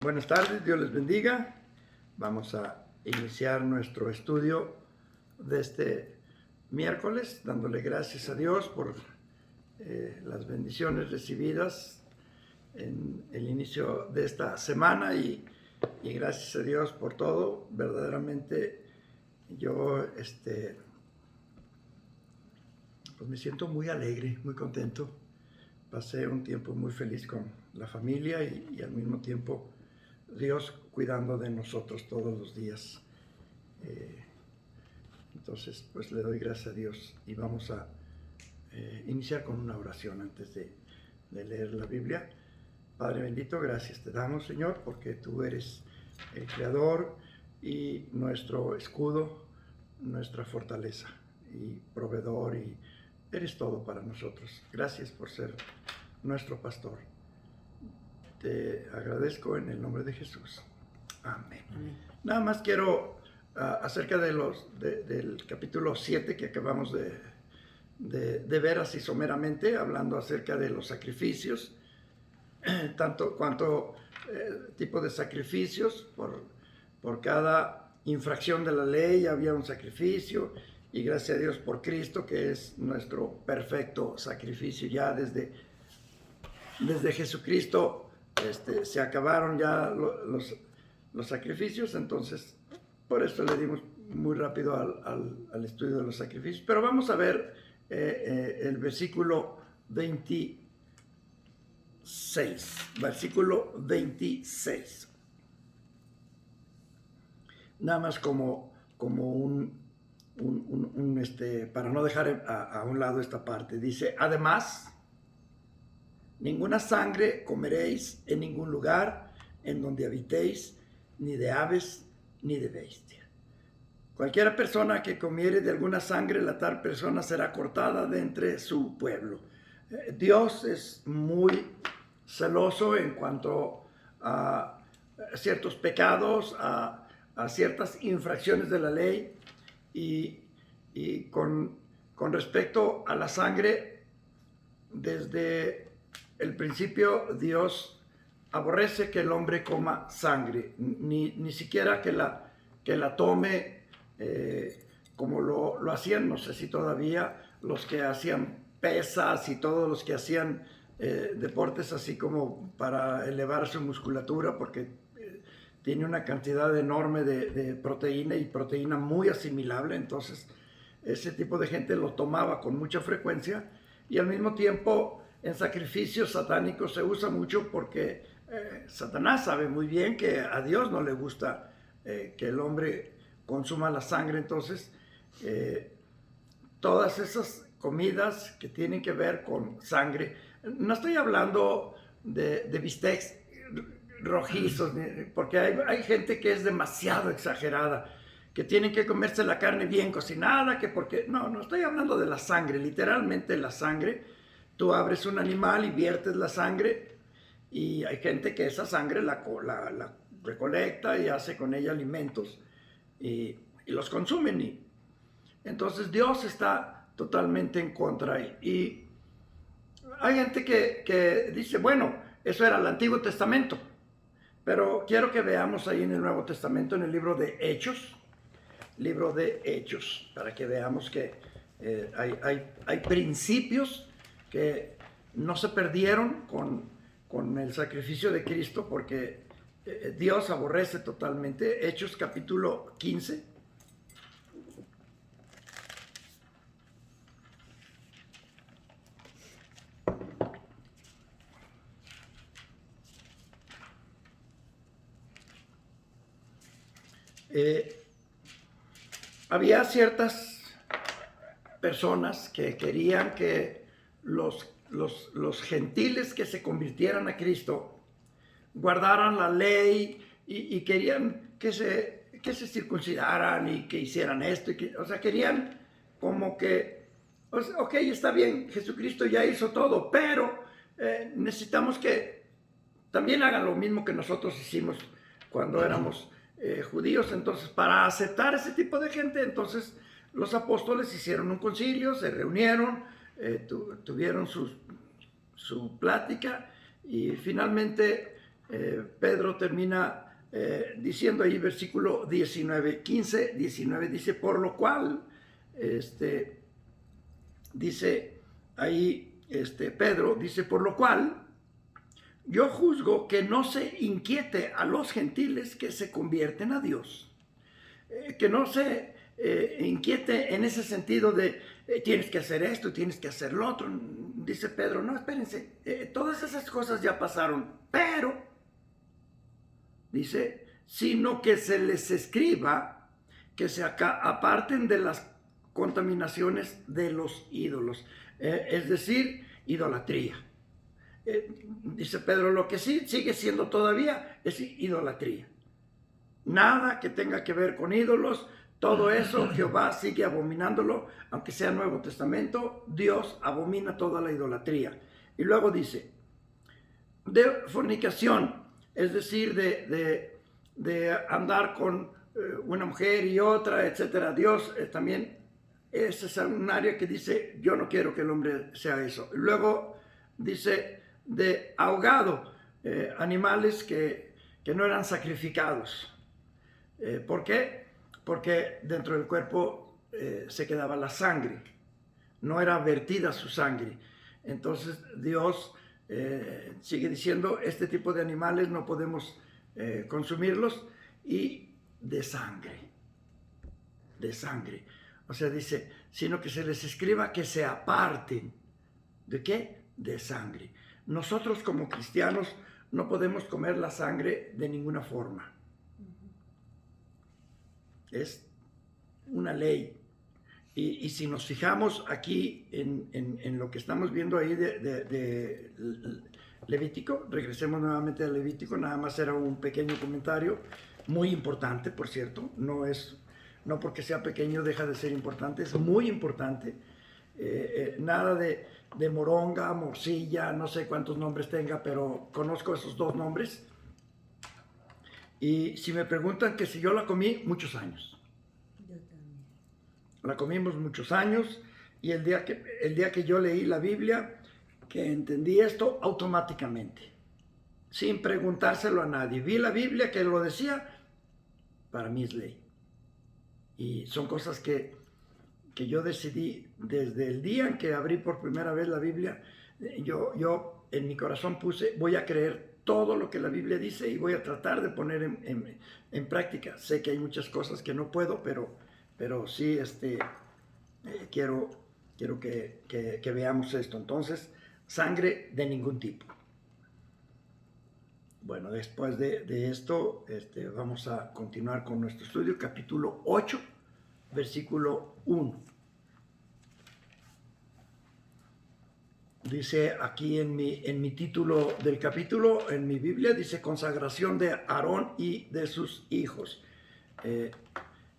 Buenas tardes, Dios les bendiga. Vamos a iniciar nuestro estudio de este miércoles, dándole gracias a Dios por las bendiciones recibidas en el inicio de esta semana y gracias a Dios por todo. Verdaderamente yo pues me siento muy alegre, muy contento. Pasé un tiempo muy feliz con la familia y al mismo tiempo Dios cuidando de nosotros todos los días. Entonces, pues le doy gracias a Dios y vamos a iniciar con una oración antes de leer la Biblia. Padre bendito, gracias te damos, Señor, porque tú eres el Creador y nuestro escudo, nuestra fortaleza y proveedor, y eres todo para nosotros. Gracias por ser nuestro pastor. Te agradezco en el nombre de Jesús. Amén. Amén. Nada más quiero, acerca de del capítulo 7 que acabamos de ver así someramente, hablando acerca de los sacrificios, tanto cuanto tipo de sacrificios, por cada infracción de la ley había un sacrificio, y gracias a Dios por Cristo, que es nuestro perfecto sacrificio. Ya desde Jesucristo se acabaron ya los sacrificios, entonces por eso le dimos muy rápido al estudio de los sacrificios. Pero vamos a ver el versículo 26. Versículo 26. Nada más como para no dejar a un lado esta parte. Dice, además, ninguna sangre comeréis en ningún lugar en donde habitéis, ni de aves, ni de bestia. Cualquiera persona que comiere de alguna sangre, la tal persona será cortada de entre su pueblo. Dios es muy celoso en cuanto a ciertos pecados, a ciertas infracciones de la ley, y con respecto a la sangre, desde el principio Dios aborrece que el hombre coma sangre, ni siquiera que la tome como lo hacían, no sé si todavía, los que hacían pesas y todos los que hacían deportes así como para elevar su musculatura, porque tiene una cantidad enorme de proteína, y proteína muy asimilable. Entonces ese tipo de gente lo tomaba con mucha frecuencia, y al mismo tiempo en sacrificios satánicos se usa mucho porque Satanás sabe muy bien que a Dios no le gusta que el hombre consuma la sangre. Entonces todas esas comidas que tienen que ver con sangre, no estoy hablando de bistecs rojizos, porque hay gente que es demasiado exagerada, que tienen que comerse la carne bien cocinada, que porque no estoy hablando de la sangre, literalmente la sangre. Tú abres un animal y viertes la sangre, y hay gente que esa sangre la recolecta y hace con ella alimentos y los consumen. Y entonces Dios está totalmente en contra. Y hay gente que dice, bueno, eso era el Antiguo Testamento. Pero quiero que veamos ahí en el Nuevo Testamento, en el libro de Hechos, para que veamos que hay principios que no se perdieron con el sacrificio de Cristo, porque Dios aborrece totalmente. Hechos capítulo 15. Había ciertas personas que querían que los gentiles que se convirtieran a Cristo guardaran la ley, y querían que se circuncidaran y que hicieran esto. O sea, querían como que, ok, está bien, Jesucristo ya hizo todo, pero necesitamos que también hagan lo mismo que nosotros hicimos cuando éramos judíos. Entonces, para aceptar ese tipo de gente, entonces los apóstoles hicieron un concilio, se reunieron, tuvieron su plática, y finalmente Pedro termina diciendo ahí, versículo 19, 15, 19, dice, por lo cual, dice ahí, Pedro dice, por lo cual, yo juzgo que no se inquiete a los gentiles que se convierten a Dios, que no se inquiete en ese sentido de tienes que hacer esto, tienes que hacer lo otro. Dice Pedro, no, espérense, todas esas cosas ya pasaron, pero, dice, sino que se les escriba que se aparten de las contaminaciones de los ídolos, es decir, idolatría. Dice Pedro, lo que sí sigue siendo todavía es idolatría. Nada que tenga que ver con ídolos, todo eso Jehová sigue abominándolo, aunque sea Nuevo Testamento, Dios abomina toda la idolatría. Y luego dice, de fornicación, es decir, de andar con una mujer y otra, etcétera. Dios también, ese es un área que dice, yo no quiero que el hombre sea eso. Luego dice, de ahogado, animales que no eran sacrificados. ¿Por qué? Porque dentro del cuerpo se quedaba la sangre, no era vertida su sangre. Entonces Dios sigue diciendo, este tipo de animales no podemos consumirlos, y de sangre. O sea, dice, sino que se les escriba que se aparten. ¿De qué? De sangre. Nosotros como cristianos no podemos comer la sangre de ninguna forma. Es una ley. Y si nos fijamos aquí en lo que estamos viendo ahí de Levítico, regresemos nuevamente a Levítico, nada más era un pequeño comentario, muy importante, por cierto, no porque sea pequeño deja de ser importante, es muy importante. Nada de moronga, morcilla, no sé cuántos nombres tenga, pero conozco esos dos nombres. Y si me preguntan que si yo la comí, muchos años. Yo también. La comimos muchos años, y el día que yo leí la Biblia, que entendí esto automáticamente, sin preguntárselo a nadie. Vi la Biblia que lo decía, para mí es ley. Y son cosas que yo decidí desde el día en que abrí por primera vez la Biblia. Yo en mi corazón puse, voy a creer todo lo que la Biblia dice y voy a tratar de poner en práctica. Sé que hay muchas cosas que no puedo, pero sí quiero que veamos esto. Entonces, sangre de ningún tipo. Bueno, después de esto vamos a continuar con nuestro estudio, capítulo 8, versículo 1. Dice aquí en mi título del capítulo, en mi Biblia, dice consagración de Aarón y de sus hijos.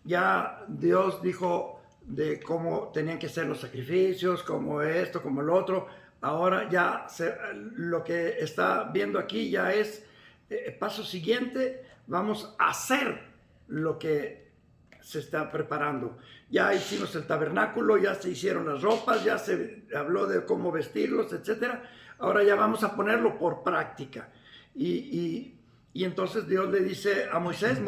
Ya Dios dijo de cómo tenían que ser los sacrificios, como esto, como lo otro. Ahora ya lo que está viendo aquí ya es paso siguiente, vamos a hacer lo que se está preparando. Ya hicimos el tabernáculo, ya se hicieron las ropas, ya se habló de cómo vestirlos, etcétera. Ahora ya vamos a ponerlo por práctica. Y entonces Dios le dice a Moisés,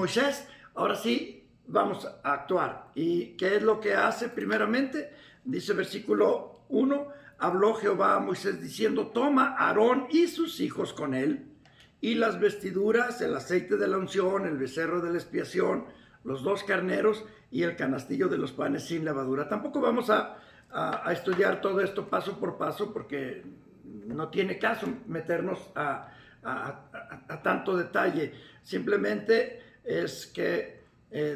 ahora sí vamos a actuar. ¿Y qué es lo que hace primeramente? Dice versículo 1, habló Jehová a Moisés diciendo, toma a Aarón y sus hijos con él, y las vestiduras, el aceite de la unción, el becerro de la expiación, los 2 carneros y el canastillo de los panes sin levadura. Tampoco vamos a estudiar todo esto paso por paso, porque no tiene caso meternos a tanto detalle. Simplemente es que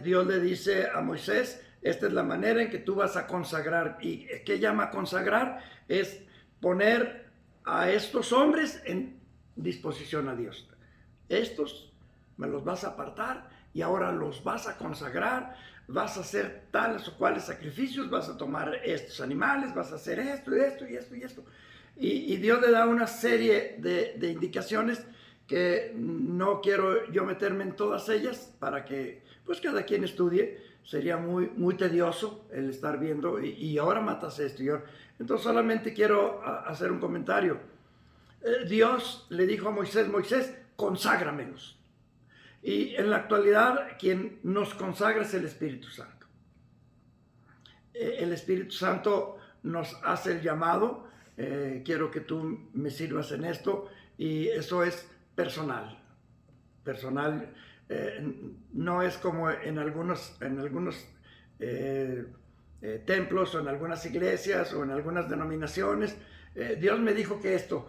Dios le dice a Moisés, esta es la manera en que tú vas a consagrar. ¿Y qué llama consagrar? Es poner a estos hombres en disposición a Dios. Estos me los vas a apartar y ahora los vas a consagrar, vas a hacer tales o cuales sacrificios, vas a tomar estos animales, vas a hacer esto y esto y esto y esto. Y Dios le da una serie de indicaciones que no quiero yo meterme en todas ellas para que pues cada quien estudie. Sería muy tedioso el estar viendo y ahora matas esto. Entonces solamente quiero hacer un comentario. Dios le dijo a Moisés, conságramelos. Y en la actualidad quien nos consagra es el Espíritu Santo. El Espíritu Santo nos hace el llamado, quiero que tú me sirvas en esto, y eso es personal. Personal, no es como en algunos templos o en algunas iglesias o en algunas denominaciones. Dios me dijo que esto,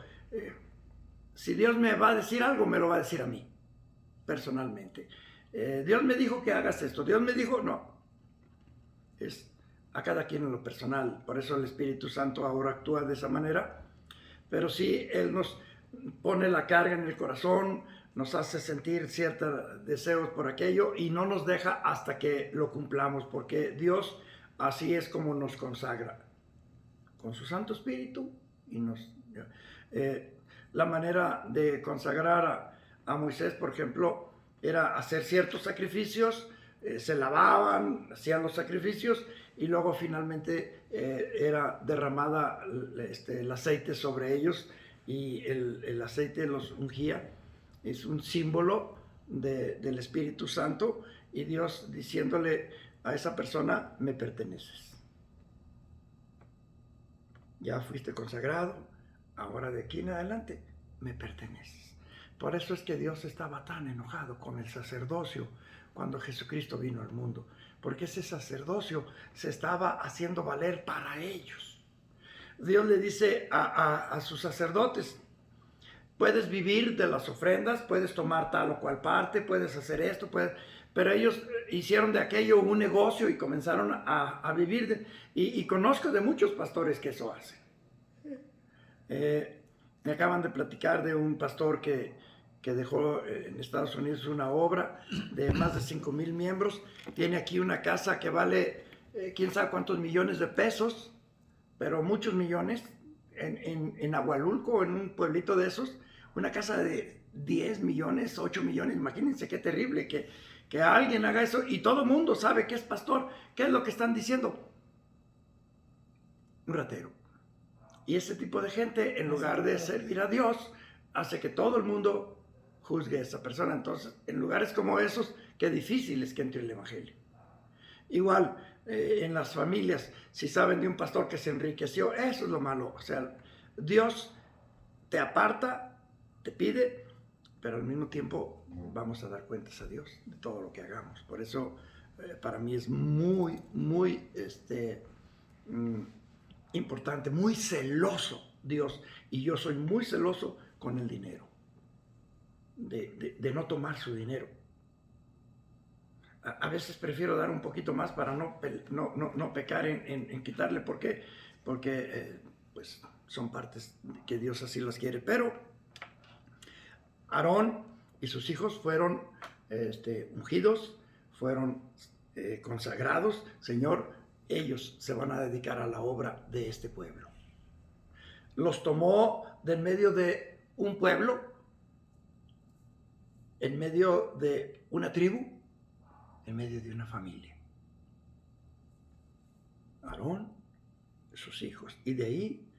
si Dios me va a decir algo, me lo va a decir a mí, personalmente. Dios me dijo que hagas esto, Dios me dijo, no, es a cada quien en lo personal. Por eso el Espíritu Santo ahora actúa de esa manera, pero sí, Él nos pone la carga en el corazón, nos hace sentir ciertos deseos por aquello y no nos deja hasta que lo cumplamos, porque Dios así es como nos consagra, con su Santo Espíritu. Y la manera de consagrar a Moisés, por ejemplo, era hacer ciertos sacrificios, se lavaban, hacían los sacrificios y luego finalmente era derramada el aceite sobre ellos, y el aceite los ungía. Es un símbolo del Espíritu Santo y Dios diciéndole a esa persona: me perteneces. Ya fuiste consagrado, ahora de aquí en adelante me perteneces. Por eso es que Dios estaba tan enojado con el sacerdocio cuando Jesucristo vino al mundo, porque ese sacerdocio se estaba haciendo valer para ellos. Dios le dice a sus sacerdotes: puedes vivir de las ofrendas, puedes tomar tal o cual parte, puedes hacer esto, pero ellos hicieron de aquello un negocio y comenzaron a vivir y conozco de muchos pastores que eso hacen. Me acaban de platicar de un pastor que dejó en Estados Unidos una obra de más de 5,000 miembros. Tiene aquí una casa que vale quién sabe cuántos millones de pesos, pero muchos millones, en Agualulco, en un pueblito de esos, una casa de 10 millones, 8 millones, imagínense qué terrible que alguien haga eso y todo el mundo sabe que es pastor. ¿Qué es lo que están diciendo? Un ratero. Y ese tipo de gente, en lugar de servir a Dios, hace que todo el mundo juzgue a esa persona. Entonces, en lugares como esos, qué difícil es que entre el Evangelio. Igual, en las familias, si saben de un pastor que se enriqueció, eso es lo malo. O sea, Dios te aparta, te pide, pero al mismo tiempo vamos a dar cuentas a Dios de todo lo que hagamos. Por eso, para mí es muy, muy importante, muy celoso Dios, y yo soy muy celoso con el dinero, de no tomar su dinero. A veces prefiero dar un poquito más para no pecar en quitarle. ¿Por qué? Porque pues son partes que Dios así las quiere. Pero Aarón y sus hijos fueron ungidos, fueron consagrados. Señor, ellos se van a dedicar a la obra de este pueblo. Los tomó de en medio de un pueblo, en medio de una tribu, en medio de una familia. Aarón, sus hijos. Y de ahí,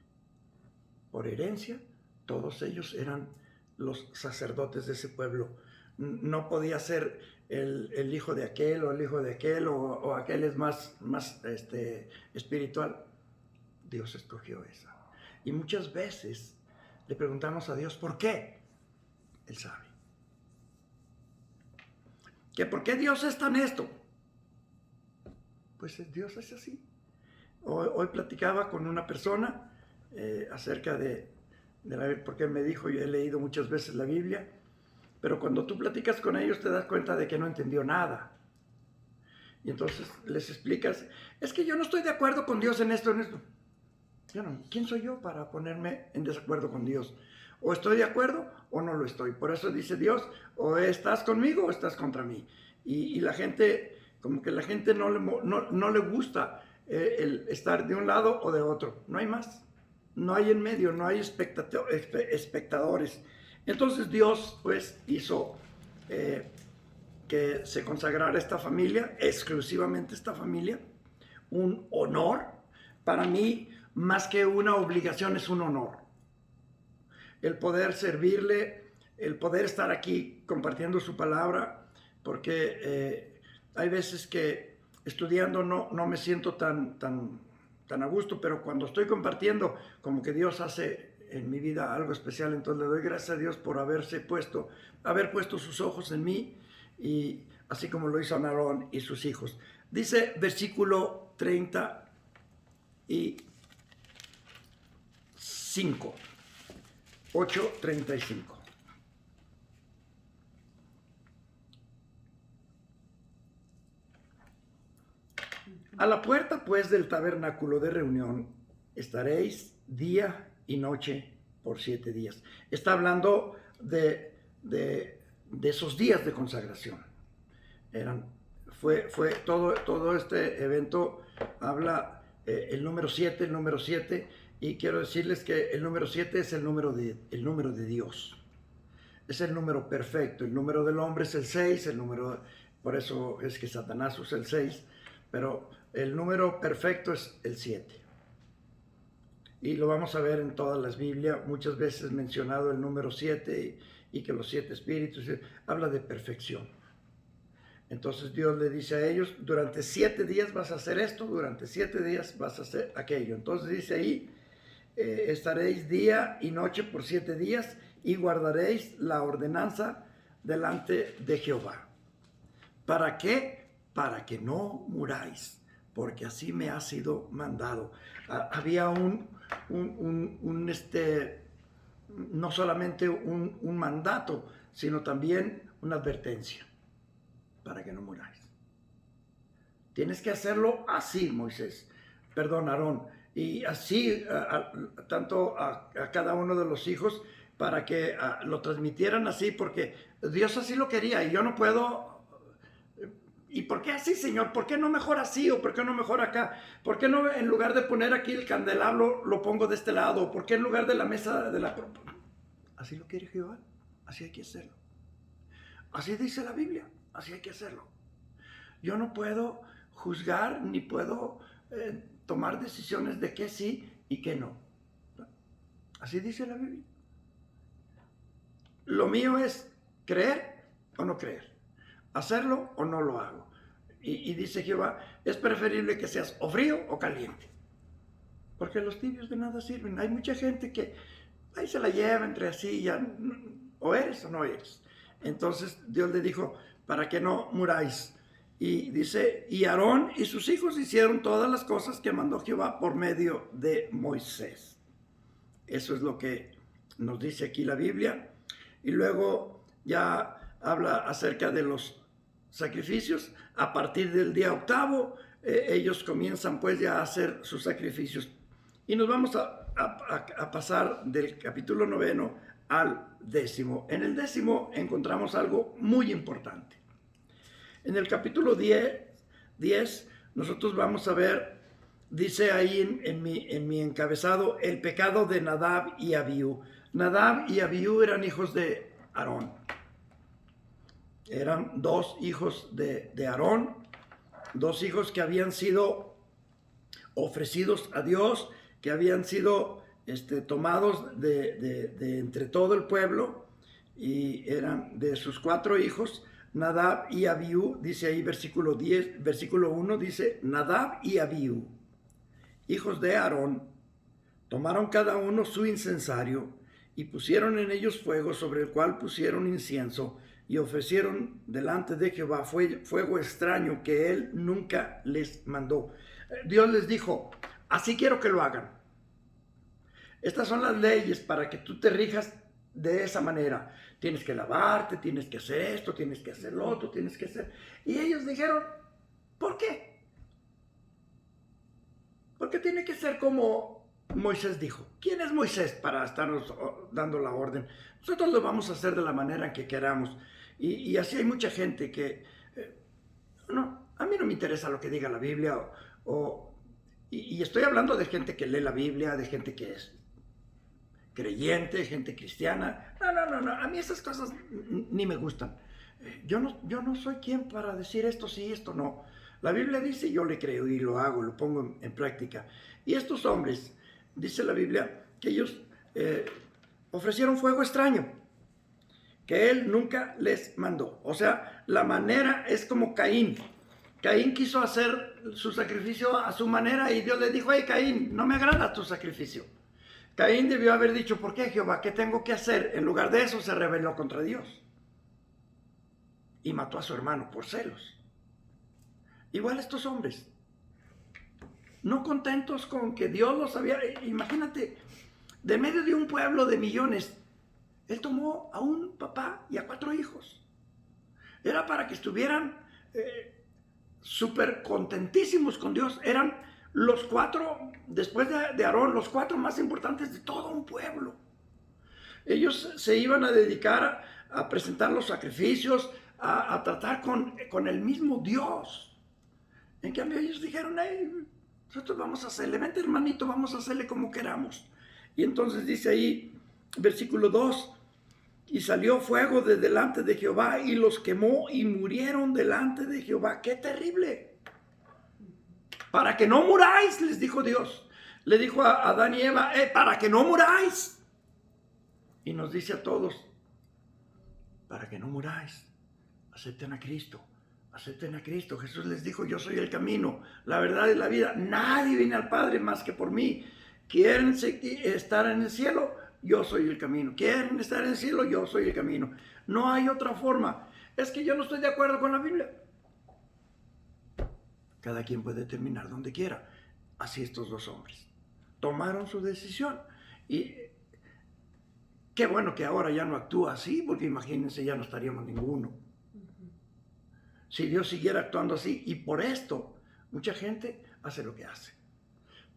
por herencia, todos ellos eran los sacerdotes de ese pueblo. No podía ser el hijo de aquel o el hijo de aquel o aquel es más espiritual. Dios escogió esa. Y muchas veces le preguntamos a Dios, ¿por qué? Él sabe. ¿Por qué Dios es tan esto? Pues Dios es así. Hoy platicaba con una persona acerca de la Biblia, porque me dijo: yo he leído muchas veces la Biblia, pero cuando tú platicas con ellos te das cuenta de que no entendió nada. Y entonces les explicas: es que yo no estoy de acuerdo con Dios en esto, en esto. ¿Quién soy yo para ponerme en desacuerdo con Dios? O estoy de acuerdo o no lo estoy. Por eso dice Dios: o estás conmigo o estás contra mí. Y la gente, como que la gente no le gusta el estar de un lado o de otro. No hay más. No hay en medio, no hay espectadores. Entonces Dios pues hizo que se consagrara esta familia, exclusivamente esta familia, un honor. Para mí, más que una obligación, es un honor el poder servirle el poder estar aquí compartiendo su palabra, porque hay veces que estudiando no me siento tan a gusto, pero cuando estoy compartiendo, como que Dios hace en mi vida algo especial. Entonces le doy gracias a Dios por haber puesto sus ojos en mí, y así como lo hizo Aarón y sus hijos. Dice versículo 35, 8:35. A la puerta, pues, del tabernáculo de reunión estaréis día y noche por 7 días. Está hablando de esos días de consagración. Fue todo este evento, habla el número 7, y quiero decirles que el número 7 es el número de Dios. Es el número perfecto. El número del hombre es el 6, por eso es que Satanás usa el 6, pero el número perfecto es el 7. Y lo vamos a ver en todas las Biblias, muchas veces mencionado el número 7, y que los 7 espíritus, habla de perfección. Entonces Dios le dice a ellos, durante 7 días vas a hacer esto, durante 7 días vas a hacer aquello. Entonces dice ahí, estaréis día y noche por 7 días y guardaréis la ordenanza delante de Jehová. ¿Para qué? Para que no muráis, porque así me ha sido mandado. Había no solamente un mandato, sino también una advertencia, para que no muráis. Tienes que hacerlo así, Aarón, y así tanto a cada uno de los hijos, para que lo transmitieran así, porque Dios así lo quería, y yo no puedo. ¿Y por qué así, Señor? ¿Por qué no mejor así? ¿O por qué no mejor acá? ¿Por qué no, en lugar de poner aquí el candelabro, lo pongo de este lado? ¿Por qué en lugar de la mesa de la... Así lo quiere Jehová, así hay que hacerlo. Así dice la Biblia, así hay que hacerlo. Yo no puedo juzgar ni puedo tomar decisiones de qué sí y qué no. Así dice la Biblia. Lo mío es creer o no creer, hacerlo o no lo hago. Y dice Jehová, es preferible que seas o frío o caliente, porque los tibios de nada sirven. Hay mucha gente que ahí se la lleva entre así, ya, o eres o no eres. Entonces Dios le dijo, para que no muráis. Y dice, y Aarón y sus hijos hicieron todas las cosas que mandó Jehová por medio de Moisés. Eso es lo que nos dice aquí la Biblia. Y luego ya habla acerca de los sacrificios. A partir del día 8, ellos comienzan pues ya a hacer sus sacrificios. Y nos vamos a pasar del capítulo 9 al 10. En el 10 encontramos algo muy importante. En el capítulo 10 nosotros vamos a ver, dice ahí en mi encabezado, el pecado de Nadab y Abiú. Nadab y Abiú eran hijos de Aarón. Eran 2 hijos de Aarón, 2 hijos que habían sido ofrecidos a Dios, que habían sido tomados de entre todo el pueblo, y eran de sus 4 hijos, Nadab y Abiú. Dice ahí versículo 1, dice, Nadab y Abiú, hijos de Aarón, tomaron cada uno su incensario y pusieron en ellos fuego, sobre el cual pusieron incienso, y ofrecieron delante de Jehová fuego extraño que él nunca les mandó. Dios les dijo, así quiero que lo hagan. Estas son las leyes para que tú te rijas de esa manera. Tienes que lavarte, tienes que hacer esto, tienes que hacer lo otro, tienes que hacer... Y ellos dijeron, ¿por qué? Porque tiene que ser como Moisés dijo. ¿Quién es Moisés para estarnos dando la orden? Nosotros lo vamos a hacer de la manera que queramos. Y así hay mucha gente que... a mí no me interesa lo que diga la Biblia. Y estoy hablando de gente que lee la Biblia, de gente que es creyente, gente cristiana. No, a mí esas cosas ni me gustan. Yo no soy quien para decir esto sí, esto no. La Biblia dice, yo le creo y lo hago, lo pongo en práctica. Y estos hombres, dice la Biblia, que ellos ofrecieron fuego extraño. que él nunca les mandó. O sea, la manera es como Caín. Caín quiso hacer su sacrificio a su manera y Dios le dijo: hey Caín, no me agrada tu sacrificio. Caín debió haber dicho: ¿por qué, Jehová? ¿Qué tengo que hacer? En lugar de eso se rebeló contra Dios y mató a su hermano por celos. Igual estos hombres, no contentos con que Dios los había... Imagínate, de medio de un pueblo de millones, él tomó a un papá y a 4 hijos. Era para que estuvieran súper contentísimos con Dios. Eran los 4, después de Aarón, los 4 más importantes de todo un pueblo. Ellos se iban a dedicar a presentar los sacrificios, a tratar con el mismo Dios. En cambio ellos dijeron: hey, nosotros vamos a hacerle, vente hermanito, vamos a hacerle como queramos. Y entonces dice ahí, versículo 2, y salió fuego de delante de Jehová y los quemó y murieron delante de Jehová. ¡Qué terrible! Para que no muráis, les dijo Dios. Le dijo a Adán y Eva: para que no muráis. Y nos dice a todos: para que no muráis, acepten a Cristo. Acepten a Cristo. Jesús les dijo: yo soy el camino, la verdad y la vida. Nadie viene al Padre más que por mí. ¿Quieren estar en el cielo? Yo soy el camino. ¿Quieren estar en el cielo? Yo soy el camino. No hay otra forma. Es que yo no estoy de acuerdo con la Biblia. Cada quien puede terminar donde quiera. Así estos 2 hombres tomaron su decisión. Y qué bueno que ahora ya no actúa así, porque imagínense, ya no estaríamos ninguno. Si Dios siguiera actuando así. Y por esto mucha gente hace lo que hace.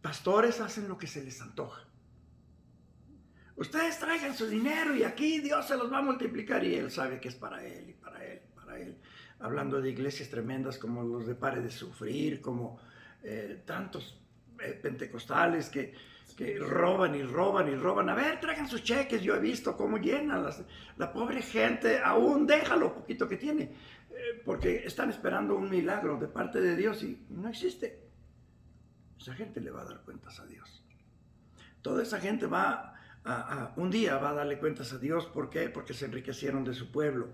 Pastores hacen lo que se les antoja. Ustedes traigan su dinero y aquí Dios se los va a multiplicar, y él sabe que es para él y para él y para él. Hablando de iglesias tremendas como los de Pare de Sufrir, como tantos pentecostales que roban y roban y roban. A ver, traigan sus cheques. Yo he visto cómo llenan la pobre gente. Aún deja lo poquito que tiene, porque están esperando un milagro de parte de Dios y no existe. Esa gente le va a dar cuentas a Dios. Toda esa gente un día va a darle cuentas a Dios. ¿Por qué? Porque se enriquecieron de su pueblo.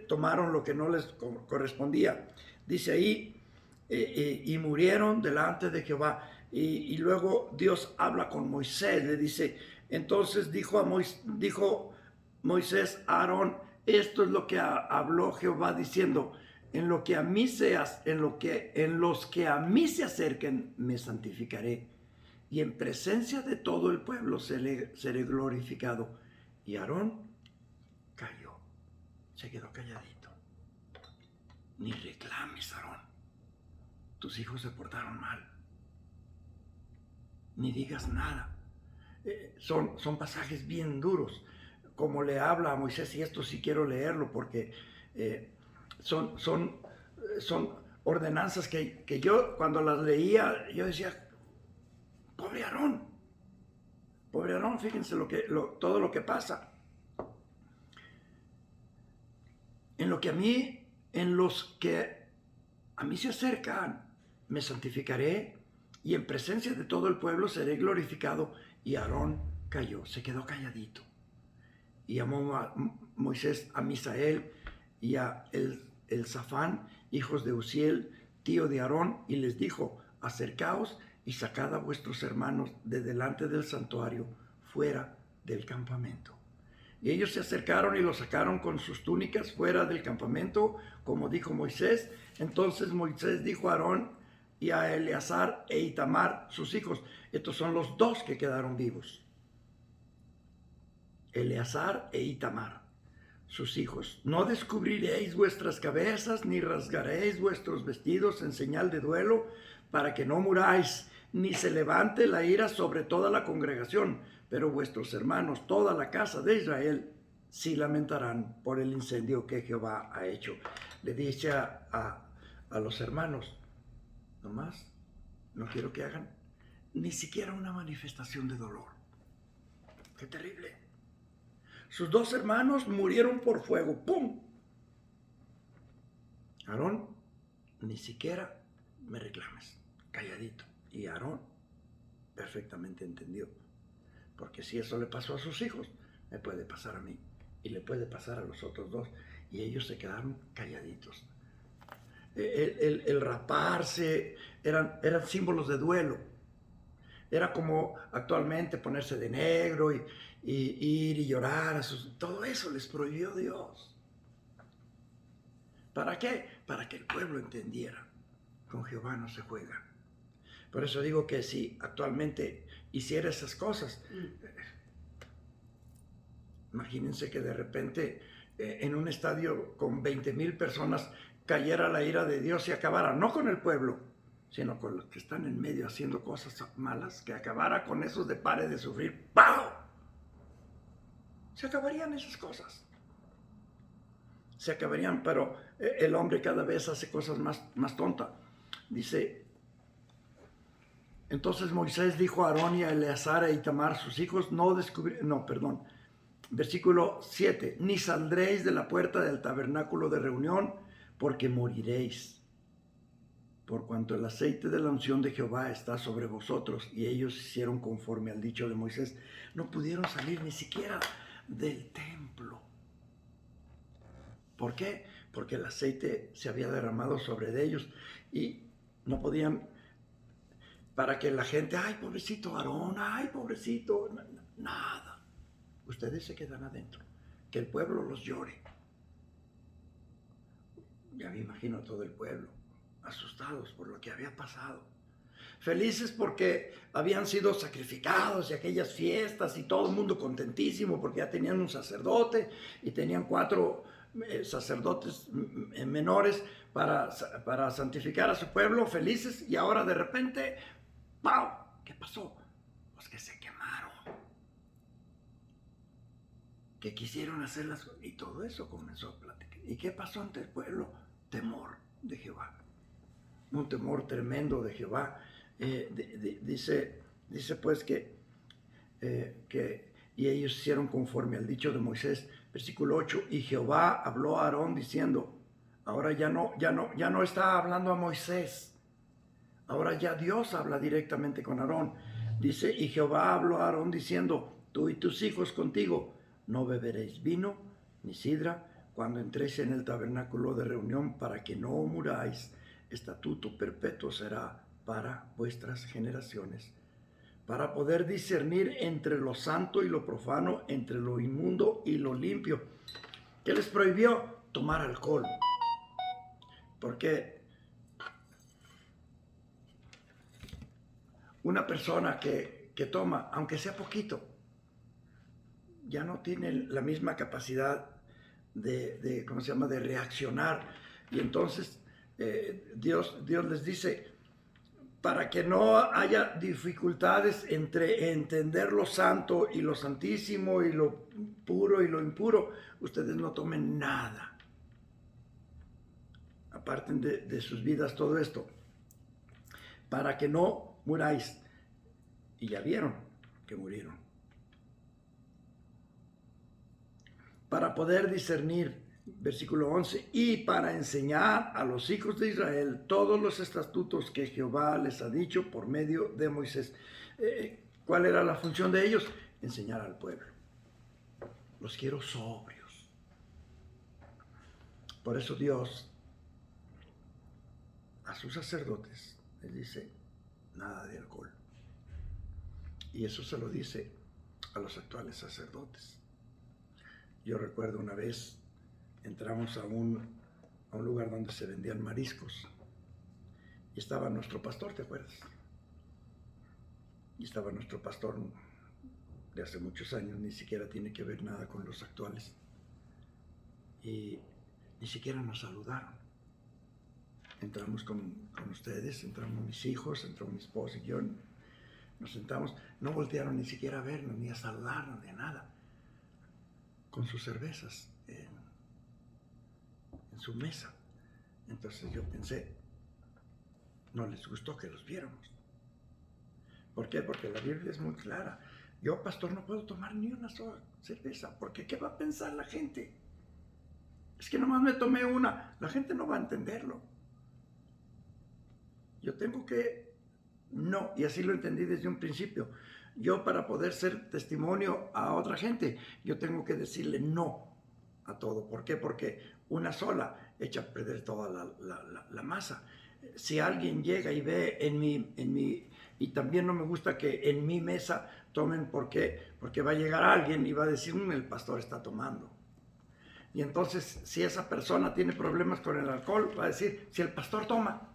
Tomaron lo que no les correspondía. Dice ahí, y murieron delante de Jehová. Y luego Dios habla con Moisés. Le dice, entonces dijo Moisés a Aarón: esto es lo que habló Jehová diciendo: en los que a mí se acerquen me santificaré, y en presencia de todo el pueblo seré glorificado. Y Aarón cayó, se quedó calladito. Ni reclames, Aarón, tus hijos se portaron mal. Ni digas nada. Son pasajes bien duros, como le habla a Moisés, y esto sí quiero leerlo porque son ordenanzas que yo cuando las leía, yo decía: pobre Aarón, fíjense todo lo que pasa. En los que a mí se acercan, me santificaré, y en presencia de todo el pueblo seré glorificado. Y Aarón cayó, se quedó calladito. Y llamó a Moisés a Misael y a Elzafán, hijos de Uziel, tío de Aarón, y les dijo: acercaos y sacad a vuestros hermanos de delante del santuario, fuera del campamento. Y ellos se acercaron y los sacaron con sus túnicas fuera del campamento, como dijo Moisés. Entonces Moisés dijo a Aarón y a Eleazar e Itamar, sus hijos. Estos son los 2 que quedaron vivos. Eleazar e Itamar, sus hijos: no descubriréis vuestras cabezas, ni rasgaréis vuestros vestidos en señal de duelo, para que no muráis, ni se levante la ira sobre toda la congregación. Pero vuestros hermanos, toda la casa de Israel, sí lamentarán por el incendio que Jehová ha hecho. Le dice a los hermanos: nomás no quiero que hagan ni siquiera una manifestación de dolor. ¡Qué terrible! Sus 2 hermanos murieron por fuego. ¡Pum! Aarón, ni siquiera me reclames. Calladito. Y Aarón perfectamente entendió. Porque si eso le pasó a sus hijos, me puede pasar a mí. y le puede pasar a los otros dos. Y ellos se quedaron calladitos. El raparse eran símbolos de duelo. Era como actualmente ponerse de negro y ir y llorar. Todo eso les prohibió Dios. ¿Para qué? Para que el pueblo entendiera. Con Jehová no se juega. Por eso digo que si actualmente hiciera esas cosas, imagínense que de repente en un estadio con 20,000 personas cayera la ira de Dios y acabara, no con el pueblo, sino con los que están en medio haciendo cosas malas, que acabara con esos de pare de sufrir. ¡Pau! Se acabarían esas cosas. Se acabarían, pero el hombre cada vez hace cosas más tontas. Dice, entonces Moisés dijo a Aarón y a Eleazar e Itamar, sus hijos, versículo 7, ni saldréis de la puerta del tabernáculo de reunión, porque moriréis. Por cuanto el aceite de la unción de Jehová está sobre vosotros. Y ellos hicieron conforme al dicho de Moisés. No pudieron salir ni siquiera del templo. ¿Por qué? Porque el aceite se había derramado sobre ellos y no podían, para que la gente, ay, pobrecito Aarón, ay, pobrecito, nada. Ustedes se quedan adentro, que el pueblo los llore. Ya me imagino a todo el pueblo, asustados por lo que había pasado. Felices porque habían sido sacrificados y aquellas fiestas y todo el mundo contentísimo porque ya tenían un sacerdote y tenían 4 sacerdotes menores para santificar a su pueblo, felices, y ahora de repente, ¡pau! ¿Qué pasó? Pues que se quemaron, que quisieron hacerlas, y todo eso comenzó a platicar. ¿Y qué pasó ante el pueblo? Temor de Jehová, un temor tremendo de Jehová. Dice pues que y ellos hicieron conforme al dicho de Moisés. Versículo 8, y Jehová habló a Aarón diciendo, ahora ya no está hablando a Moisés, ahora ya Dios habla directamente con Aarón. Dice, y Jehová habló a Aarón diciendo, tú y tus hijos contigo no beberéis vino ni sidra cuando entréis en el tabernáculo de reunión, para que no muráis. Estatuto perpetuo será para vuestras generaciones, para poder discernir entre lo santo y lo profano, entre lo inmundo y lo limpio. ¿Qué les prohibió? Tomar alcohol. Porque una persona que toma, aunque sea poquito, ya no tiene la misma capacidad de reaccionar. Y entonces Dios les dice, para que no haya dificultades entre entender lo santo y lo santísimo y lo puro y lo impuro, ustedes no tomen nada. Aparten de sus vidas todo esto, para que no muráis. Y ya vieron que murieron. Para poder discernir, versículo 11, y para enseñar a los hijos de Israel todos los estatutos que Jehová les ha dicho por medio de Moisés. ¿Cuál era la función de ellos? Enseñar al pueblo. Los quiero sobrios. Por eso Dios a sus sacerdotes les dice, nada de alcohol. Y eso se lo dice a los actuales sacerdotes. Yo recuerdo una vez entramos a un lugar donde se vendían mariscos y estaba nuestro pastor, ¿te acuerdas? Y estaba nuestro pastor de hace muchos años, ni siquiera tiene que ver nada con los actuales, y ni siquiera nos saludaron. Entramos con ustedes, entramos mis hijos, entró mi esposa y yo, nos sentamos, no voltearon ni siquiera a vernos, ni a saludarnos, ni a nada, con sus cervezas en su mesa. Entonces yo pensé, no les gustó que los viéramos. ¿Por qué? Porque la Biblia es muy clara. Yo, pastor, no puedo tomar ni una sola cerveza, porque ¿qué va a pensar la gente? Es que nomás me tomé una, la gente no va a entenderlo. Yo tengo que, no, y así lo entendí desde un principio. Yo, para poder ser testimonio a otra gente, yo tengo que decirle no a todo. ¿Por qué? Porque una sola echa a perder toda la masa. Si alguien llega y ve y también no me gusta que en mi mesa tomen, ¿por qué? Porque va a llegar alguien y va a decir, el pastor está tomando. Y entonces, si esa persona tiene problemas con el alcohol, va a decir, si el pastor toma.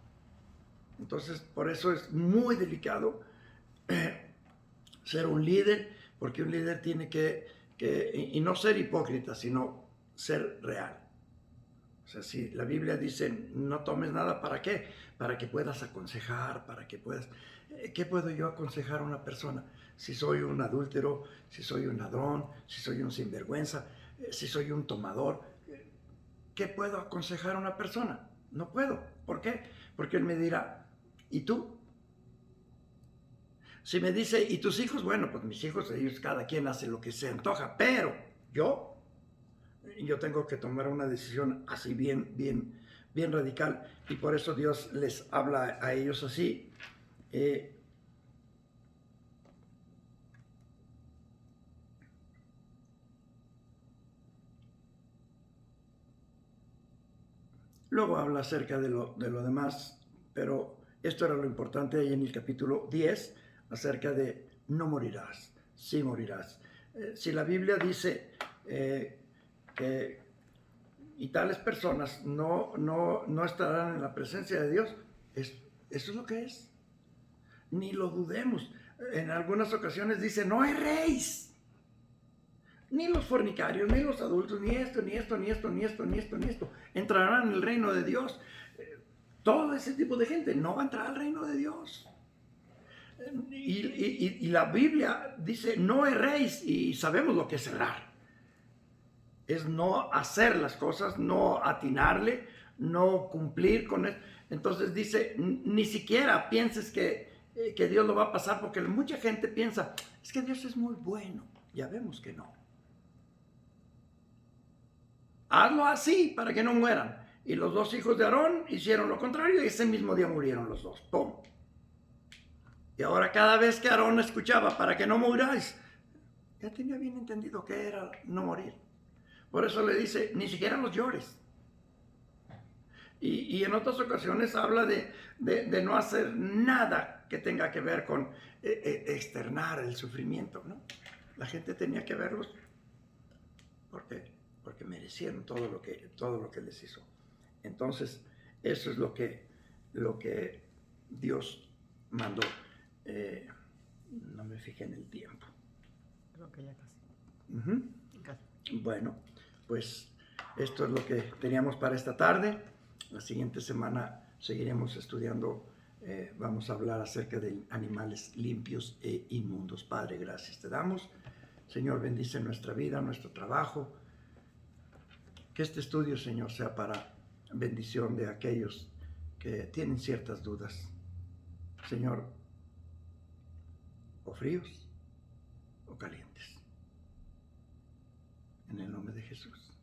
Entonces, por eso es muy delicado ser un líder, porque un líder tiene y no ser hipócrita, sino ser real. O sea, si la Biblia dice, no tomes nada, ¿para qué? Para que puedas aconsejar, para que puedas... ¿Qué puedo yo aconsejar a una persona? Si soy un adúltero, si soy un ladrón, si soy un sinvergüenza, si soy un tomador, ¿qué puedo aconsejar a una persona? No puedo. ¿Por qué? Porque él me dirá, ¿y tú? Si me dice, ¿y tus hijos? Bueno, pues mis hijos, ellos, cada quien hace lo que se antoja, pero yo tengo que tomar una decisión así bien radical, y por eso Dios les habla a ellos así. Luego habla acerca de lo demás, pero esto era lo importante ahí en el capítulo 10, acerca de no morirás, sí morirás. Si la Biblia dice que y tales personas no estarán en la presencia de Dios, eso es lo que es. Ni lo dudemos. En algunas ocasiones dice, no hay reyes. Ni los fornicarios, ni los adultos, ni esto, ni esto, ni esto, ni esto, ni esto, ni esto. Entrarán en el reino de Dios. Todo ese tipo de gente no va a entrar al reino de Dios. Y la Biblia dice, no erréis, y sabemos lo que es errar. Es no hacer las cosas, no atinarle, no cumplir con él. Entonces dice, ni siquiera pienses que Dios lo va a pasar, porque mucha gente piensa, es que Dios es muy bueno. Ya vemos que no. Hazlo así para que no mueran. Y los dos hijos de Aarón hicieron lo contrario, y ese mismo día murieron los dos. ¡Pum! Y ahora cada vez que Aarón escuchaba, para que no muráis, ya tenía bien entendido que era no morir. Por eso le dice, ni siquiera los llores. Y en otras ocasiones habla de no hacer nada que tenga que ver con externar el sufrimiento, ¿no? La gente tenía que verlos porque merecieron todo lo que les hizo. Entonces, eso es lo que Dios mandó. No me fijé en el tiempo. Creo que ya casi. Casi. Bueno, pues esto es lo que teníamos para esta tarde. La siguiente semana seguiremos estudiando, vamos a hablar acerca de animales limpios e inmundos. Padre, gracias te damos. Señor, bendice nuestra vida, nuestro trabajo. Que este estudio, Señor, sea para bendición de aquellos que tienen ciertas dudas. Señor, o fríos o calientes. En el nombre de Jesús.